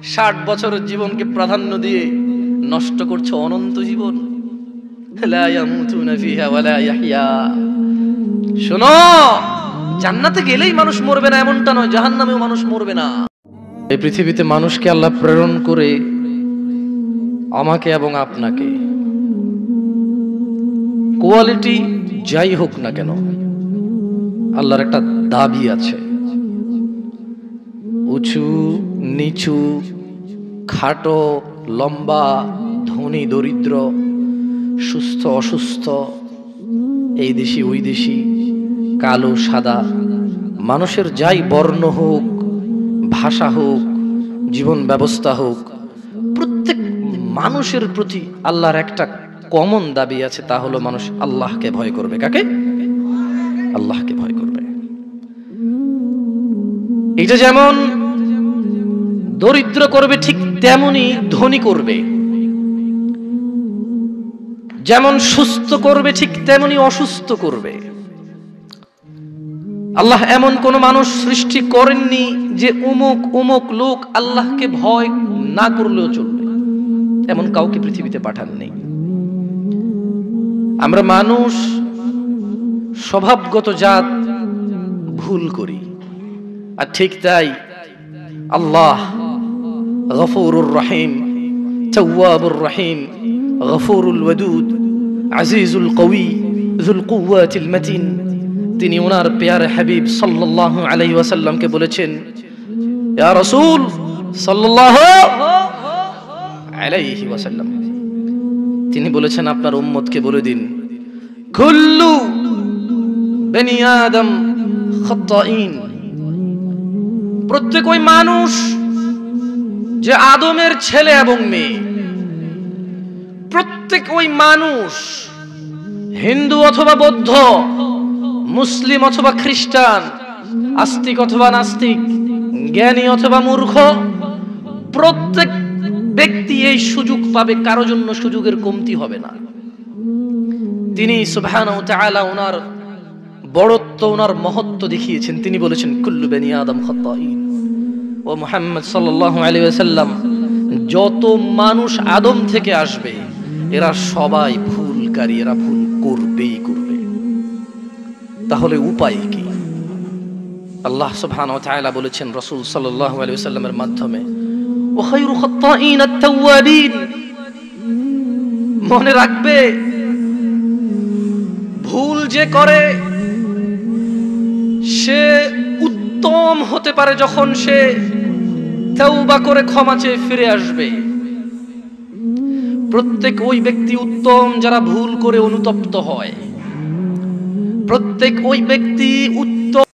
60 বছরের জীবনকে প্রাধান্য দিয়ে নষ্ট করছো অনন্ত জীবন। লা ইয়ামুতুনা ফিহা ওয়ালা ইয়াহইয়া। শোনো, জান্নাতে গেলেই মানুষ মরবে না এমনটা নয়, জাহান্নামেও মানুষ মরবে না। এই পৃথিবীতে মানুষকে আল্লাহ প্রেরণ করে আমাকে এবং আপনাকে কোয়ালিটি যাই হোক না কেন, আল্লাহর একটা দাবি আছে। উঁচু নিচু, খাটো লম্বা, ধনী দরিদ্র, সুস্থ অসুস্থ, এই দেশি ওই দেশি, কালো সাদা, মানুষের যাই বর্ণ হোক, ভাষা হোক, জীবন ব্যবস্থা হোক, প্রত্যেক মানুষের প্রতি আল্লাহর একটা কমন দাবি আছে, তা হলো মানুষ আল্লাহকে ভয় করবে। কাকে? আল্লাহকে ভয় করবে। এটা যেমন দরিদ্র করবে, ঠিক তেমনি ধনী করবে। যেমন সুস্থ করবে, ঠিক তেমনি অসুস্থ করবে। আল্লাহ এমন কোন মানুষ সৃষ্টি করেননি যে অমুক অমুক লোক আল্লাহকে ভয় না করলেও চলবে, এমন কাউকে পৃথিবীতে পাঠাননি। আমরা মানুষ স্বভাবগত জাত, ভুল করি। আর ঠিক তাই আল্লাহ গফুরুর রহিম, তাওয়াবুর রহিম, গফুরুল ওয়াদুদ, আজিজুল কওয়ি, যুল কুওয়াতিল মাতিন। তিনি ওনার প্যারে হাবিব সাল্লাল্লাহু আলাইহি ওয়াসাল্লামকে বলেছেন, ইয়া রাসূল সাল্লাল্লাহু আলাইহি ওয়াসাল্লাম, তিনি বলেছেন আপনার উম্মতকে বলে দিন, কুল্লু বনি আদম খাত্তাইন। প্রত্যেক ওই মানুষ যে আদমের ছেলে এবং মেয়ে, প্রত্যেক ওই মানুষ হিন্দু অথবা বৌদ্ধ, মুসলিম অথবা খ্রিস্টান, আস্তিক অথবা নাস্তিক, জ্ঞানী অথবা মূর্খ, প্রত্যেক ব্যক্তি এই সুযোগ পাবে, কারো জন্য সুযোগের কমতি হবে না। তিনি সুবহানাহু ওয়া তাআলা ওনার বড়ত্ব, ওনার মহত্ব দেখিয়েছেন। তিনি বলেছেন, কুল্লু বনি আদম খাত্তাইন। ও মুহাম্মদ সাল্লাল্লাহু আলাইহি ওয়াসাল্লাম, যত মানুষ আদম থেকে আসবে এরা সবাই ভুলকারী, এরা ভুল করবেই করবে। তাহলে উপায় কি? আল্লাহ সুবহানাহু ওয়া তাআলা বলেছেন রাসূল সাল্লাল্লাহু আলাইহি ওয়াসাল্লামের মাধ্যমে, ওয়া খায়রু খাত্তাইন আত-তাওয়াবিন। মনে রাখবে, ভুল যে করে সে উত্তম হতে পারে যখন সে তওবা করে ক্ষমা চেয়ে ফিরে আসবে। প্রত্যেক ওই ব্যক্তি উত্তম যারা ভুল করে অনুতপ্ত হয়। প্রত্যেক ওই ব্যক্তি